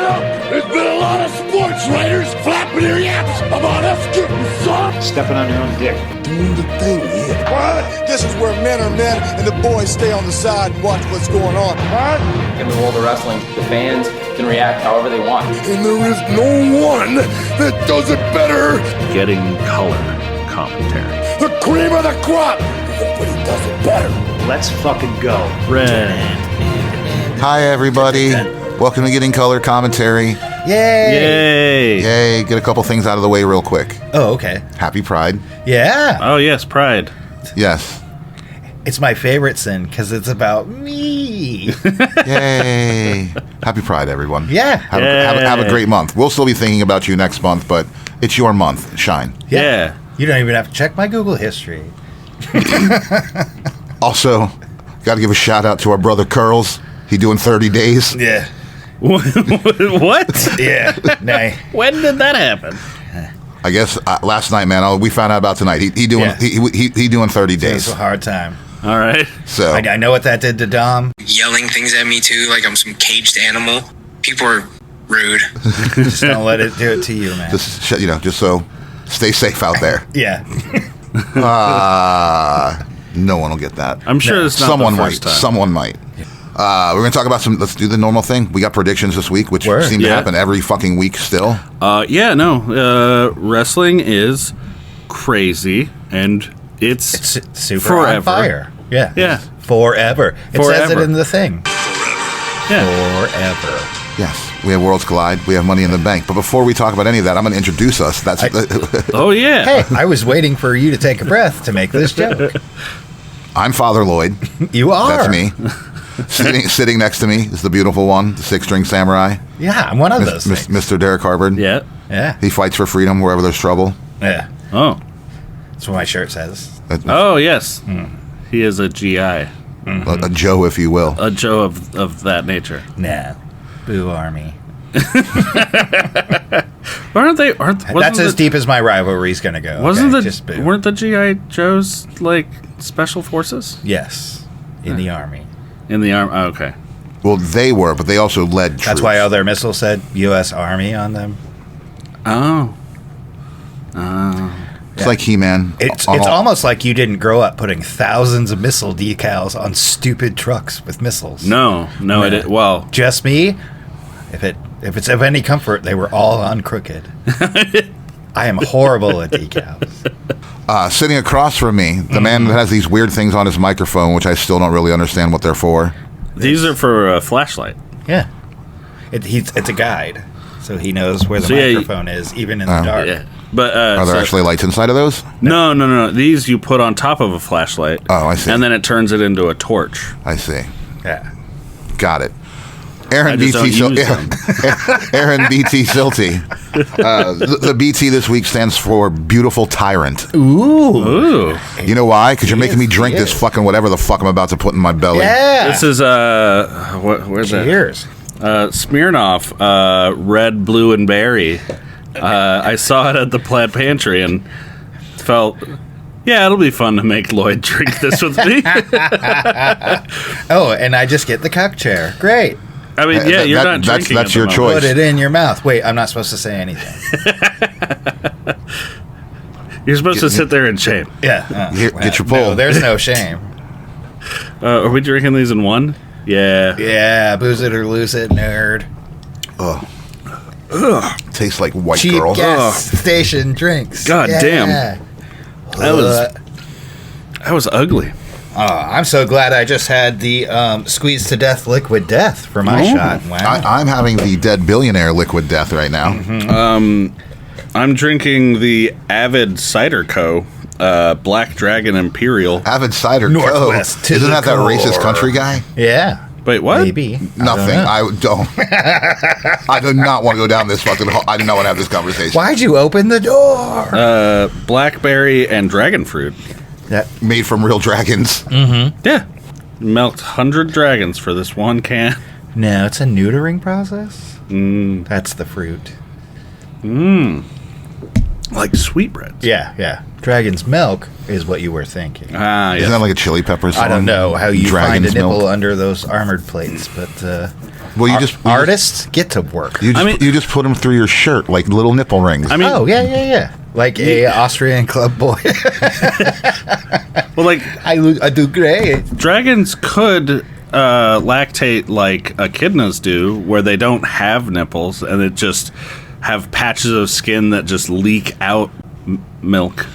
Well, there's been a lot of sports writers flapping their yaps about us getting soft. Stepping on your own dick. Doing the thing here. What? This is where men are men and the boys stay on the side and watch what's going on. What? In the world of wrestling, the fans can react however they want. And there is no one that does it better. Getting color commentary. The cream of the crop. Nobody does it better. Let's fucking go. Red. Hi, everybody. Welcome to Getting Color Commentary. Yay! Yay. Get a couple things out of the way real quick. Oh, okay. Happy Pride. Yeah. Oh, yes, Pride. Yes. It's my favorite sin because it's about me. Yay. Happy Pride, everyone. Yeah. Have a great month. We'll still be thinking about you next month, but it's your month. Shine. Yeah. You don't even have to check my Google history. Also, got to give a shout out to our brother Curls. He doing 30 days. Yeah. What? Yeah. Nah. When did that happen? I guess last night, man. We found out about tonight. He doing he doing 30 It's days. a hard time. All right. So I know what that did to Dom. Yelling things at me too, like I'm some caged animal. People are rude. Just don't let it do it to you, man. just so stay safe out there. Yeah. No one will get that. I'm sure it's not Someone the first might. time. Someone might. We're going to talk about let's do the normal thing. We got predictions this week, which seem to happen every fucking week still. Wrestling is crazy, and it's super forever. on fire. Yeah. Yeah. Forever. It says it in the thing. Yeah. Forever. Yes, we have Worlds Collide. We have Money in the Bank. But before we talk about any of that, I'm going to introduce us. Oh, yeah. Hey, I was waiting for you to take a breath to make this joke. I'm Father Lloyd. You are. That's me. Sitting next to me is the beautiful one, the six-string samurai. Yeah, I'm one of those things. Mr. Derrick Harvard. Yeah. Yeah. He fights for freedom wherever there's trouble. Yeah. Oh. That's what my shirt says. Oh, yes. He is a GI. A Joe, if you will. A Joe of that nature. Nah. Boo Army. That's as deep as my rivalry's going to go. Weren't the GI Joes like special forces? Yes. In the Army. In the army. Oh, okay. Well, they were, but they also led troops. That's why all their missiles said U.S. Army on them. Oh. It's like He-Man. It's almost like you didn't grow up putting thousands of missile decals on stupid trucks with missiles. No, I didn't. Well, just me. If it's of any comfort, they were all on crooked. I am horrible at decals. Sitting across from me, the man that has these weird things on his microphone, which I still don't really understand what they're for. These are for a flashlight. Yeah. It's a guide, so he knows where the microphone is, even in the dark. Yeah. But are there actually lights inside of those? No. These you put on top of a flashlight. Oh, I see. And then it turns it into a torch. I see. Yeah. Got it. Aaron BT Silty. The BT this week stands for Beautiful Tyrant. Ooh. You know why? Because you're making me drink this fucking whatever the fuck I'm about to put in my belly. Yeah. This is where's that? Cheers. Smirnoff, red, blue, and berry. I saw it at the Plaid Pantry and felt, it'll be fun to make Lloyd drink this with me. Oh, and I just get the cock chair. Great. I mean, you're not drinking. That's your choice. Put it in your mouth. Wait, I'm not supposed to say anything. You're supposed to sit there in shame. Yeah. Get your pull. No, there's no shame. Are we drinking these in one? Yeah. Yeah, booze it or lose it, nerd. Ugh. Tastes like white Cheap girl. gas station drinks. God damn. That was ugly. I'm so glad I just had the squeezed to death liquid death for my shot. Wow. I'm having the dead billionaire liquid death right now. Mm-hmm. I'm drinking the Avid Cider Co. Black Dragon Imperial. Avid Cider Northwest Co. Isn't that racist country guy? Yeah. Wait, what? Maybe. Nothing. I don't. I do not want to go down this fucking hole. I do not want to have this conversation. Why'd you open the door? Blackberry and dragon fruit. That made from real dragons. Mm-hmm. Yeah. Milked 100 dragons for this one can. No, it's a neutering process. That's the fruit. Like sweetbreads. Yeah. Dragon's milk is what you were thinking. Isn't that like a Chili Peppers song? I don't know how you Dragon's find a nipple milk? under those armored plates, but Well, artists get to work. You just put them through your shirt like little nipple rings. I mean, yeah. Like a Austrian club boy. Well, like I do great. dragons could lactate like echidnas do, where they don't have nipples and it just have patches of skin that just leak out milk.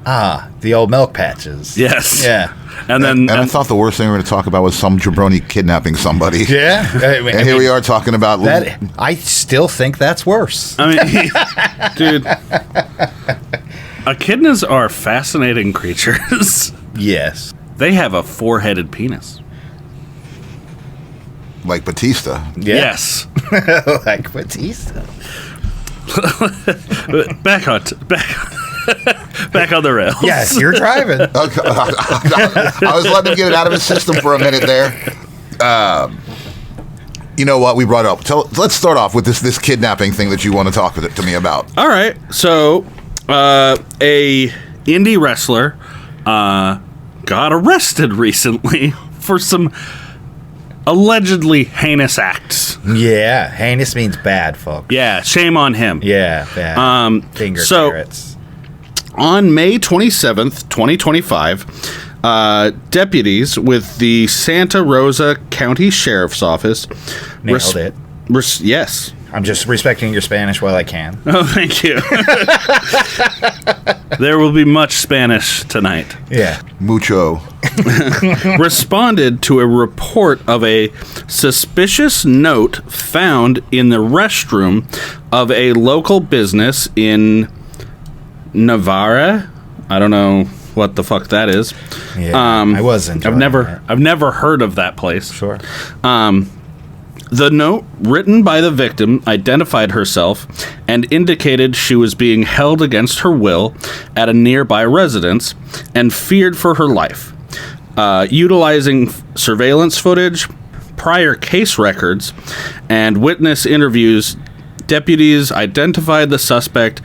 Ah, the old milk patches. Yes. Yeah. And I thought the worst thing we were going to talk about was some jabroni kidnapping somebody. Yeah. And here we are talking about that. I still think that's worse. I mean, dude, echidnas are fascinating creatures. Yes. They have a four-headed penis. like Batista. Yeah. Yes. Like Batista. back on the rails. Yes, you're driving. Okay. I was letting him get it out of his system for a minute there. You know what we brought up? Let's start off with this kidnapping thing that you want to talk to me about. All right. So, a indie wrestler got arrested recently for some allegedly heinous acts. Yeah, heinous means bad, folks. Yeah, shame on him. Yeah, bad. Finger carrots. On May 27th, 2025, deputies with the Santa Rosa County Sheriff's Office nailed it. Yes. I'm just respecting your Spanish while I can. Oh, thank you. There will be much Spanish tonight. Yeah. Mucho. Responded to a report of a suspicious note found in the restroom of a local business in Navarra. I don't know what the fuck that is. Yeah, I wasn't. I've never heard of that place. Sure. The note, written by the victim, identified herself and indicated she was being held against her will at a nearby residence and feared for her life. Utilizing surveillance footage, prior case records, and witness interviews, deputies identified the suspect.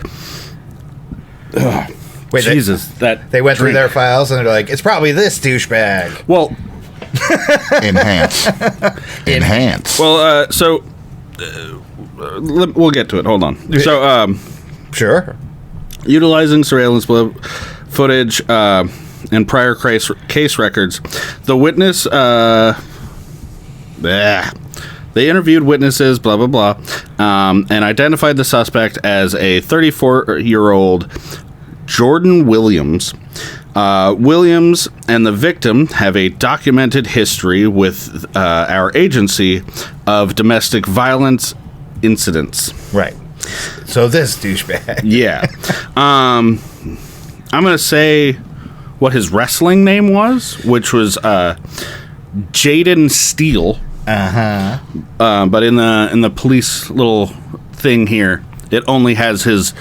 Wait, Jesus, they went through their files and they're like, it's probably this douchebag. Well, Enhance. Well, we'll get to it. Hold on. So, Sure. utilizing surveillance footage and prior case records, the witness, they interviewed witnesses, blah, blah, blah, and identified the suspect as a 34-year-old Jordan Williams. Williams and the victim have a documented history with our agency of domestic violence incidents. Right. So this douchebag. Yeah. I'm going to say what his wrestling name was, which was Jayden Steele. Uh-huh. But in the police little thing here, it only has his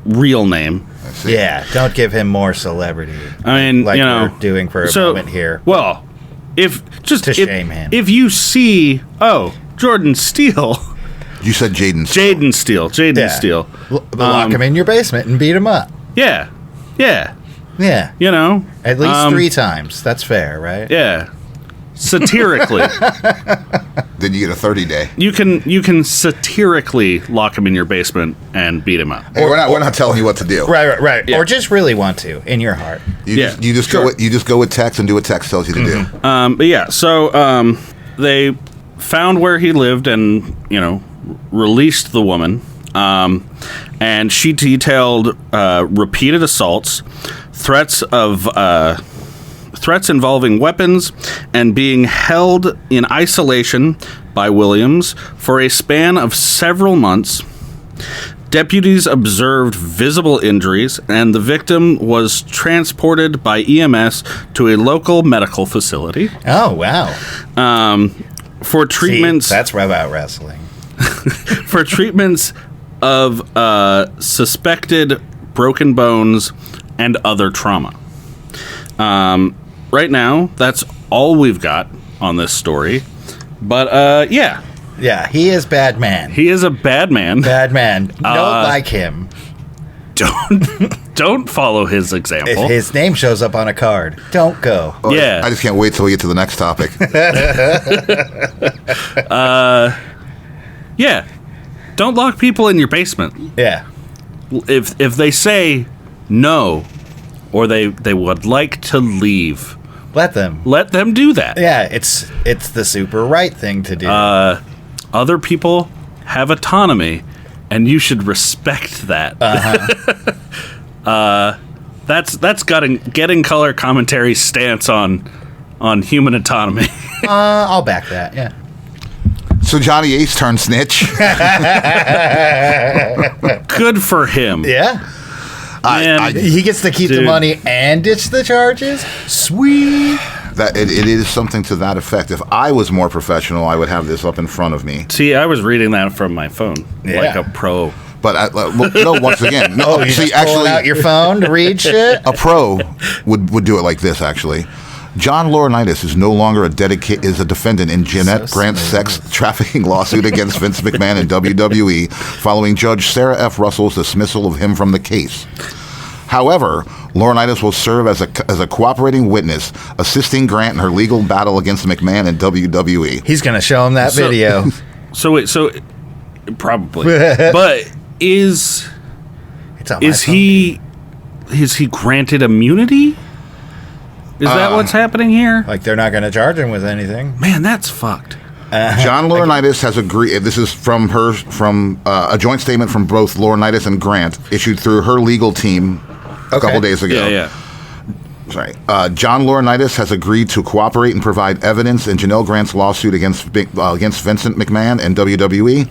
real name. Yeah, don't give him more celebrity. I mean, like we're doing for a moment here. Well, shame him. If you see, Jordan Steele. You said Jayden Steele. Jayden Steele. Lock him in your basement and beat him up. Yeah. Yeah. Yeah. You know. At least 3 times. That's fair, right? Yeah. Satirically. Then you get a 30-day. You can satirically lock him in your basement and beat him up. Hey, we're not telling you what to do. Right. Yeah. Or just really want to in your heart. You just go with text and do what text tells you to do. But yeah, so they found where he lived and released the woman. And she detailed repeated assaults, threats involving weapons, and being held in isolation by Williams for a span of several months. Deputies observed visible injuries, and the victim was transported by EMS to a local medical facility. Oh, wow. For treatments... See, that's about wrestling. For treatments of suspected broken bones and other trauma. Right now, that's all we've got on this story. But, yeah. Yeah, he is bad man. He is a bad man. Bad man. Don't like him. Don't Don't follow his example. If his name shows up on a card, don't go. Oh, Yeah. I just can't wait till we get to the next topic. Yeah. Don't lock people in your basement. Yeah. If they say no, or they would like to leave, Let them. let them do that. Yeah, it's the super right thing to do. Other people have autonomy, and you should respect that. That's getting color commentary stance on human autonomy. I'll back that. Yeah. So Johnny Ace turned snitch. Good for him. Yeah. Man, He gets to keep the Dude. money and ditch the charges. Sweet. That it is something to that effect. If I was more professional, I would have this up in front of me. see, I was reading that from my phone, Yeah. like a pro. But no, once again, no. Oh, you See, just pulling actually, out your phone to read shit? a pro would do it like this. Actually, John Laurinaitis is no longer a defendant in Janel Grant's sex trafficking lawsuit against Vince McMahon and WWE, following Judge Sarah F. Russell's dismissal of him from the case. However, Laurinaitis will serve as a cooperating witness, assisting Grant in her legal battle against McMahon and WWE. He's going to show him that video. So probably, but is It's on my phone. he granted immunity? Is that what's happening here? Like, they're not going to charge him with anything. Man, that's fucked. John Laurinaitis has agreed. This is from a joint statement from both Laurinaitis and Grant, issued through her legal team a couple days ago. Yeah. Sorry. John Laurinaitis has agreed to cooperate and provide evidence in Janel Grant's lawsuit against Vincent McMahon and WWE.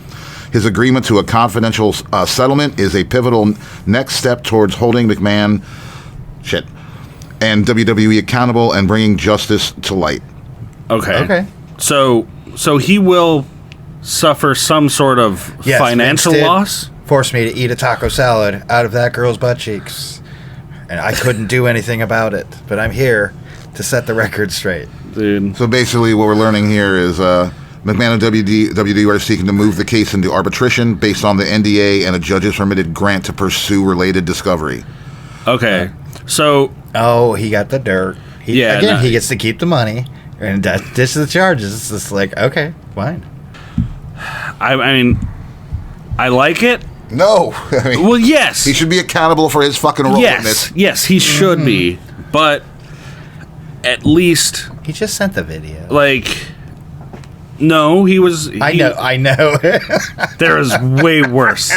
His agreement to a confidential settlement is a pivotal next step towards holding McMahon and WWE accountable and bringing justice to light. Okay. So he will suffer some sort of Yes, financial Vince did loss? Forced me to eat a taco salad out of that girl's butt cheeks. And I couldn't do anything about it. But I'm here to set the record straight. Dude. So basically, what we're learning here is McMahon and WWE are seeking to move the case into arbitration based on the NDA, and a judge has permitted Grant to pursue related discovery. Okay. So Oh, he got the dirt. He gets to keep the money and ditch the charges. It's just like, okay, fine. I mean, I like it. No. I mean, Well, yes. he should be accountable for his fucking role in this. Yes, he should be. But at least, He just sent the video. like, no, he was. I know. There is way worse.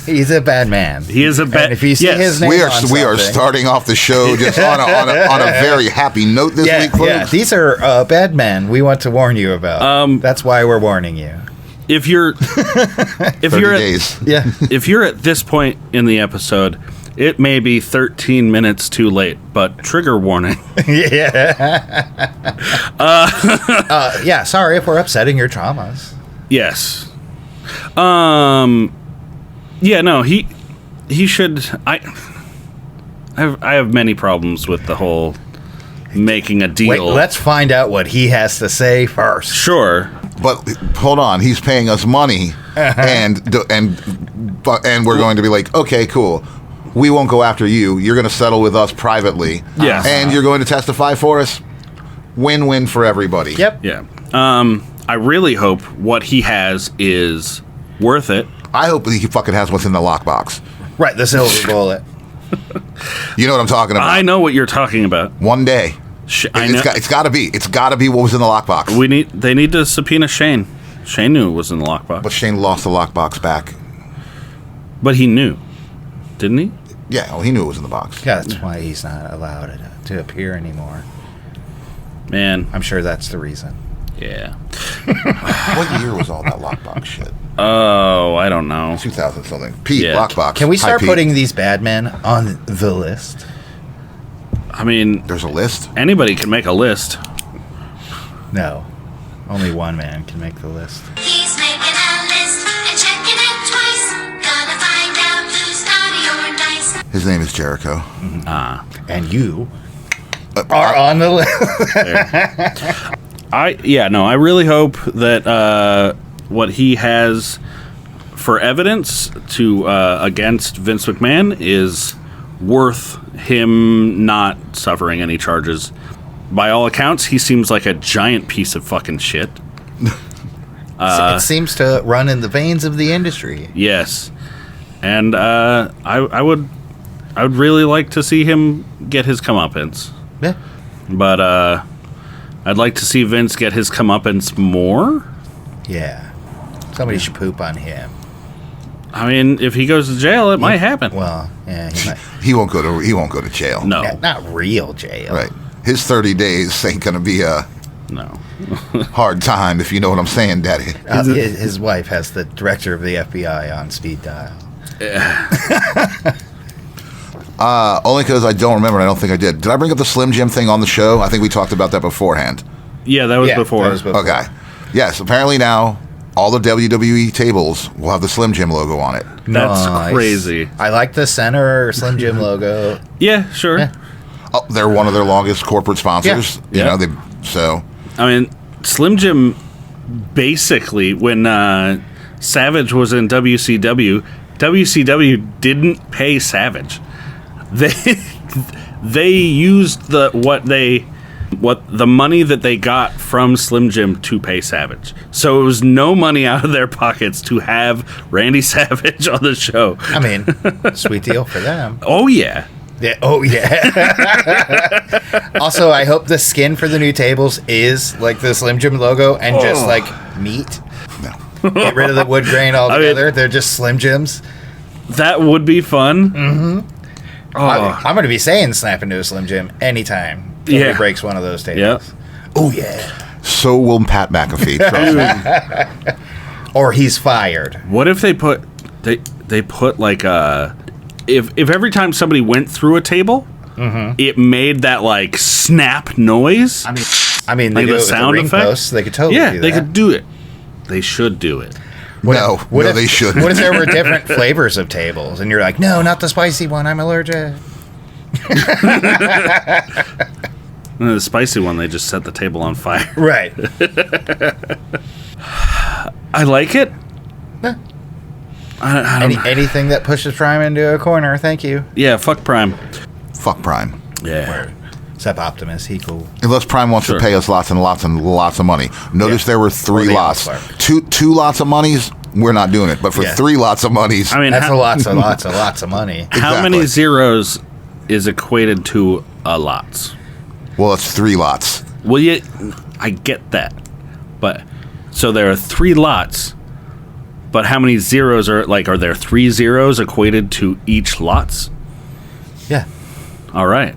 He's a bad man. He is a bad. And if you see yes. his name We are on something- starting off the show just on a very happy note this week, folks. Yeah, these are bad men we want to warn you about. That's why we're warning you. If you're, 30 days. Yeah. if you're at this point in the episode, it may be 13 minutes too late, but trigger warning. Yeah, sorry if we're upsetting your traumas. Yes. Yeah, no, he should. I have many problems with the whole making a deal. Wait, let's find out what he has to say first. Sure. But hold on, he's paying us money, and we're going to be like, okay, cool. We won't go after you. You're going to settle with us privately. Yes. And you're going to testify for us. Win-win for everybody. Yep. Yeah. I really hope what he has is worth it. I hope he fucking has what's in the lockbox. Right, the silver bullet. You know what I'm talking about. I know what you're talking about. One day. I know. It's got to be. It's got to be what was in the lockbox. They need to subpoena Shane. Shane knew it was in the lockbox. But Shane lost the lockbox back. But he knew. Didn't he? Yeah, well, he knew it was in the box. Yeah, that's why he's not allowed to appear anymore. Man. I'm sure that's the reason. Yeah. What year was all that lockbox shit? Oh, I don't know. 2000 something. Pete, Yeah. lockbox. Can we Hi, start Pete. putting these bad men on the list? I mean, There's a list? anybody can make a list. No. Only one man can make the list. He's making a list and checking it twice. Gonna find out who's naughty or nice. His name is Jericho. And you are on the list. I really hope that what he has for evidence to against Vince McMahon is worth him not suffering any charges. By all accounts, he seems like a giant piece of fucking shit. It seems to run in the veins of the industry. Yes. And I would really like to see him get his comeuppance. Yeah. But I'd like to see Vince get his comeuppance more. Yeah. Somebody should poop on him. I mean, if he goes to jail, it might happen. Well, yeah, he might. He won't go to jail. No. Not real jail. Right. His 30 days ain't gonna be a No. hard time, if you know what I'm saying, Daddy. His wife has the director of the FBI on speed dial. Only because I don't remember. I don't think I did. Did I bring up the Slim Jim thing on the show? I think we talked about that beforehand. Yeah, that was before. Okay. Yes, apparently now all the WWE tables will have the Slim Jim logo on it. That's Nice. crazy. I like the center Slim Jim logo. Yeah, sure. Yeah. Oh, they're one of their longest corporate sponsors. Yeah. You know, so I mean, Slim Jim, basically, when Savage was in WCW didn't pay Savage. They used the money that they got from Slim Jim to pay Savage. So it was no money out of their pockets to have Randy Savage on the show. I mean, sweet deal for them. Oh yeah. Yeah. Oh, yeah. Also, I hope the skin for the new tables is like the Slim Jim logo and just like meat. no. Get rid of the wood grain altogether. They're just Slim Jims. That would be fun. Mm-hmm. I'm going to be saying snap into a Slim Jim anytime somebody breaks one of those tables. Yeah. Oh, yeah. So will Pat McAfee. Trust me. Or he's fired. What if they put like if every time somebody went through a table, it made that like snap noise? I mean, they like do the it with sound the ring effect? posts. They could totally do that. They could do it. They should do it. No, they shouldn't. What if there were different flavors of tables, and you're like, no, not the spicy one. I'm allergic. And the spicy one, they just set the table on fire. Right. I like it. I don't know. Anything that pushes Prime into a corner, thank you. Yeah, fuck Prime. Fuck Prime. Yeah. Except Optimus, he cool. Unless Prime wants to pay us lots and lots and lots of money. Notice there were 3 Or the lots. All-Star. Two lots of monies, we're not doing it. But for 3 lots of monies, I mean, That's lots of money. how many Exactly. zeros is equated to a lots? well, it's 3 lots. Well, yeah, I get that. But, so there are 3 lots, but how many zeros are there 3 zeros equated to each lots? Yeah. All right.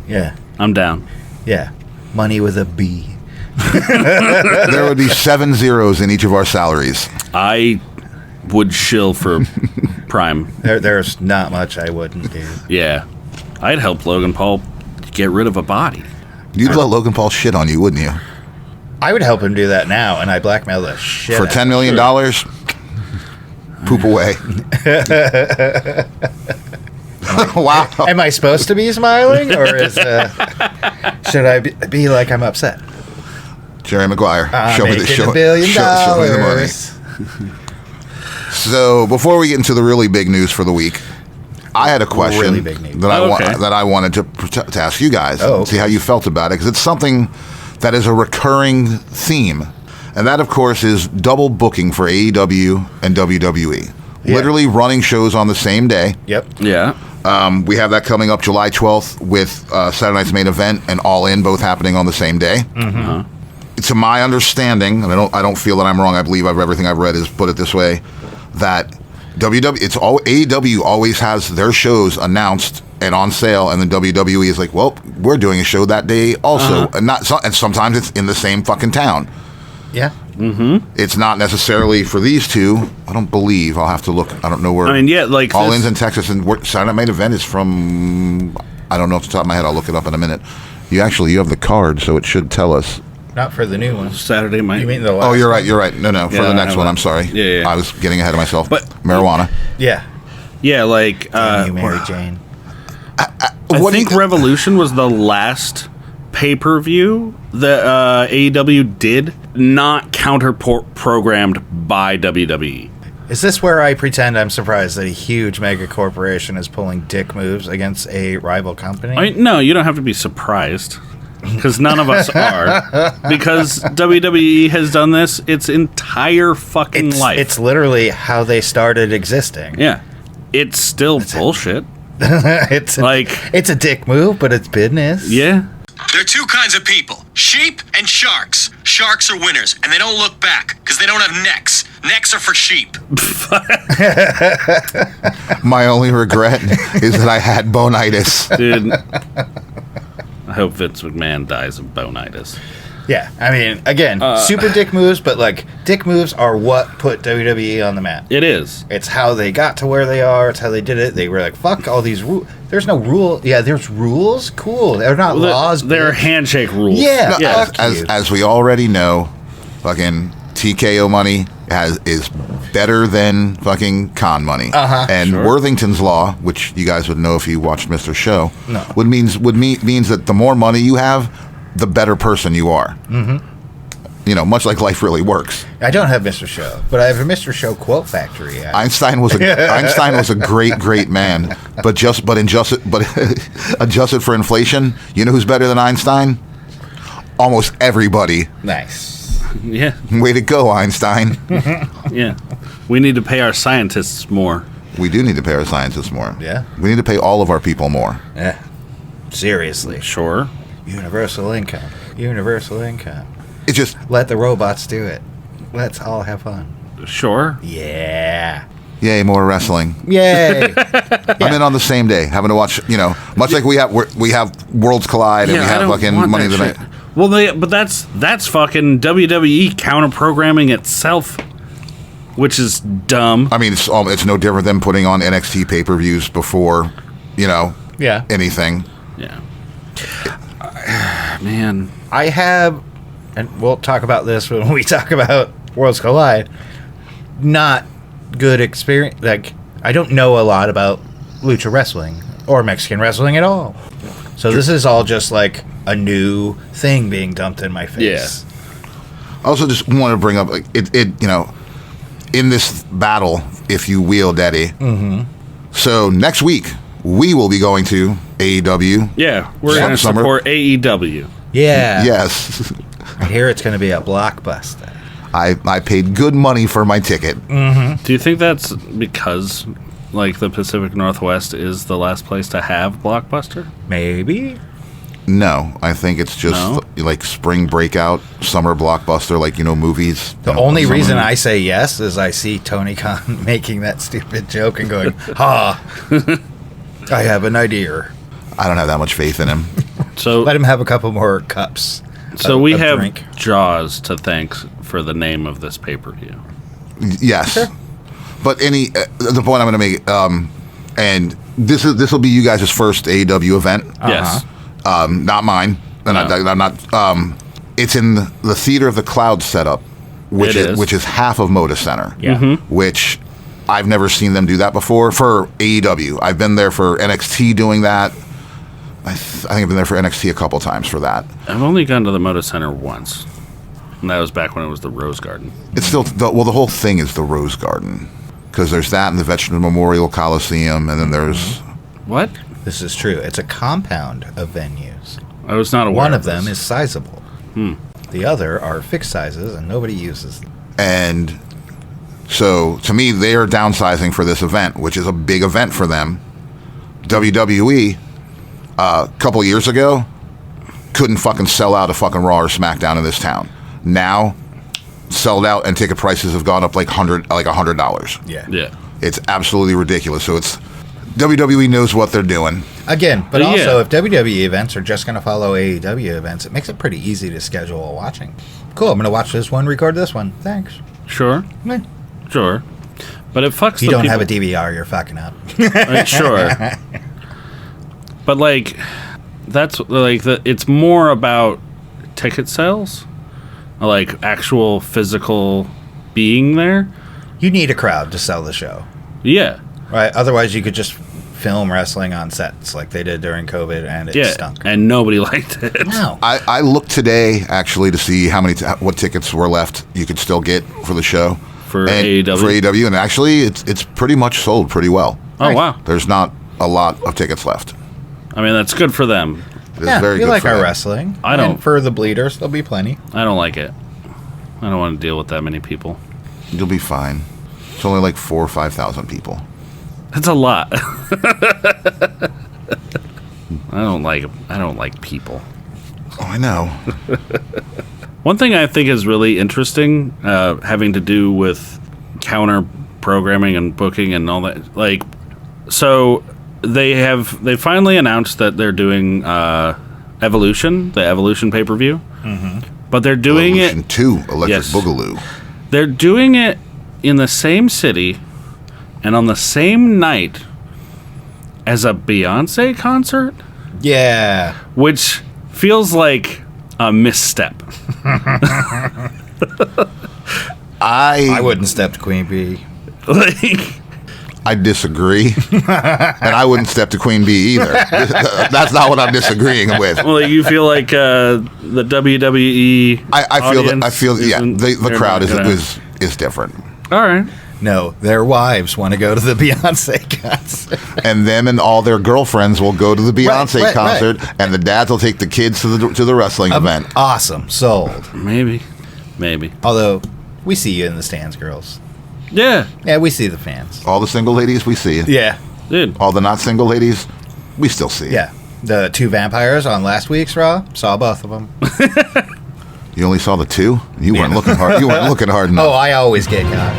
Yeah. I'm down. Yeah. Money with a B. There would be 7 zeros in each of our salaries. I would shill for Prime. There's not much I wouldn't do. Yeah. I'd help Logan Paul get rid of a body. You'd let Logan Paul shit on you, wouldn't you? I would help him do that now, and I blackmail the shit For out $10 million, poop away. Wow. Am I supposed to be smiling, or is should I be like I'm upset? Jerry Maguire, show me the Making show, $1 billion. show me the money. So before we get into the really big news for the week, I had a question Really big news. that I wanted to ask you guys and see how you felt about it, because it's something that is a recurring theme, and that of course is double booking for AEW and WWE. Yeah. Literally running shows on the same day. Yep. Yeah. We have that coming up July 12th with Saturday Night's Main Event and All In both happening on the same day. Uh-huh. To my understanding, and I don't feel that I'm wrong. I believe everything I've read is put it this way, that AEW always has their shows announced and on sale, and then WWE is like, well, we're doing a show that day also, and sometimes it's in the same fucking town. Yeah. It's not necessarily for these two. I don't believe. I'll have to look. I don't know where. I mean, yeah, like All this- In's in Texas, and Saturday Night Main Event is from. I don't know off the top of my head. I'll look it up in a minute. You have the card, so it should tell us. Not for the new one. Saturday might. You mean the last? Oh, you're right. You're right. No, for Yeah, the next I one. know. I'm sorry. Yeah. I was getting ahead of myself. But- marijuana. Yeah. Yeah, like You Mary Jane. I What do think you- Revolution was the last pay-per-view that AEW did not counter-programmed by WWE. Is this where I pretend I'm surprised that a huge mega corporation is pulling dick moves against a rival company? No, you don't have to be surprised. Because none of us are. Because WWE has done this its entire fucking life. It's literally how they started existing. Yeah. It's still bullshit. It's a dick move, but it's business. Yeah. There are two kinds of people, sheep and sharks. Sharks are winners, and they don't look back because they don't have necks. Necks are for sheep. My only regret is that I had bonitis. Dude. I hope Vince McMahon dies of bonitis. Yeah, I mean, again, super dick moves, but like dick moves are what put WWE on the map. It is. It's how they got to where they are. It's how they did it. They were like, fuck all these rules. There's no rule. Yeah, there's rules. Cool. They're not laws. They're handshake rules. Yeah. Yeah. As we already know, fucking TKO money is better than fucking con money. And Worthington's Law, which you guys would know if you watched Mr. Show, means that the more money you have, the better person you are. Mm-hmm. You know, much like life really works. I don't have Mr. Show, but I have a Mr. Show quote factory. Einstein was a great man, but adjusted for inflation, you know who's better than Einstein? Almost everybody. Nice. Yeah. Way to go, Einstein. Yeah. We need to pay our scientists more. We do need to pay our scientists more. Yeah. We need to pay all of our people more. Yeah. Seriously. Sure. Universal income. Universal income. It's just... Let the robots do it. Let's all have fun. Sure. Yeah. Yay, more wrestling. Yay. I'm in on the same day, having to watch, much like we have Worlds Collide and we have fucking Money in the Night. Well, but that's fucking WWE counter-programming itself, which is dumb. I mean, it's no different than putting on NXT pay-per-views before, anything. Yeah. Man. I have, and we'll talk about this when we talk about Worlds Collide, not good experience. Like, I don't know a lot about lucha wrestling or Mexican wrestling at all. So this is all just like a new thing being dumped in my face. Yeah. I also just want to bring up, in this battle, if you will, Daddy. Mm-hmm. So next week, we will be going to AEW. Yeah, we're going to support AEW. Yeah. Yes. I hear it's going to be a blockbuster. I paid good money for my ticket. Mm-hmm. Do you think that's because, the Pacific Northwest is the last place to have Blockbuster? Maybe. No, I think it's just like spring breakout, summer blockbuster, movies. The only reason I say yes is I see Tony Khan making that stupid joke and going, ha, I have an idea. I don't have that much faith in him. So let him have a couple more cups. So we have drink. Jaws to thank for the name of this pay-per-view. Yes. Sure. But the point I'm going to make, and this will be you guys' first AEW event. Yes. Not mine. And I'm not. It's in the Theater of the Clouds setup, which is half of Moda Center. Yeah. Mm-hmm. Which I've never seen them do that before for AEW. I've been there for NXT doing that. I think I've been there for NXT a couple times for that. I've only gone to the Moda Center once, and that was back when it was the Rose Garden. It's still the whole thing is the Rose Garden, because there's that and the Veterans Memorial Coliseum, and then there's what? This is true. It's a compound of venues. I was not aware. One of of them this. is sizable. The other are fixed sizes, and nobody uses them. And so, to me, they are downsizing for this event, which is a big event for them. WWE, a couple years ago, couldn't fucking sell out a fucking Raw or SmackDown in this town. Now, sold out and ticket prices have gone up like $100. Yeah. It's absolutely ridiculous. So it's WWE knows what they're doing. Again, but also if WWE events are just going to follow AEW events, it makes it pretty easy to schedule a watching. Cool, I'm going to watch this one, record this one. Thanks. Sure. Meh. Sure. But it fucks if you the don't people. have a DVR, you're fucking up. Sure. But that's it's more about ticket sales, actual physical being there. You need a crowd to sell the show. Yeah. Right? Otherwise, you could just film wrestling on sets like they did during COVID, and it stunk. And nobody liked it. No. I looked today actually to see how many what tickets were left you could still get for the show For and, AEW? For AEW, and actually it's pretty much sold pretty well. Oh, wow. There's not a lot of tickets left. I mean, that's good for them. It is very we good like for our them. wrestling. I don't. And for the bleeders, there'll be plenty. I don't like it. I don't want to deal with that many people. You'll be fine. It's only like 4,000 or 5,000 people. That's a lot. I don't like people. Oh, I know. One thing I think is really interesting, having to do with counter programming and booking and all that. Like, so they finally announced that they're doing Evolution, the Evolution pay-per-view. Mm-hmm. But they're doing Evolution 2, Electric Boogaloo. They're doing it in the same city and on the same night as a Beyonce concert. Yeah. Which feels like a misstep. I wouldn't step to Queen Bee. I disagree. And I wouldn't step to Queen Bee either. That's not what I'm disagreeing with. Well, you feel like the WWE I feel the crowd is different. All right. No, their wives want to go to the Beyonce concert. And them and all their girlfriends will go to the Beyonce Right. concert, and the dads will take the kids to the wrestling event. Awesome. Sold. Maybe. Although, we see you in the stands, girls. Yeah. Yeah, we see the fans. All the single ladies, we see. Yeah. Dude. All the not single ladies, we still see. Yeah. The 2 vampires on last week's Raw, saw both of them. You only saw the 2? You weren't looking hard. You weren't looking hard enough. Oh, I always get caught.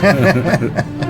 Yeah.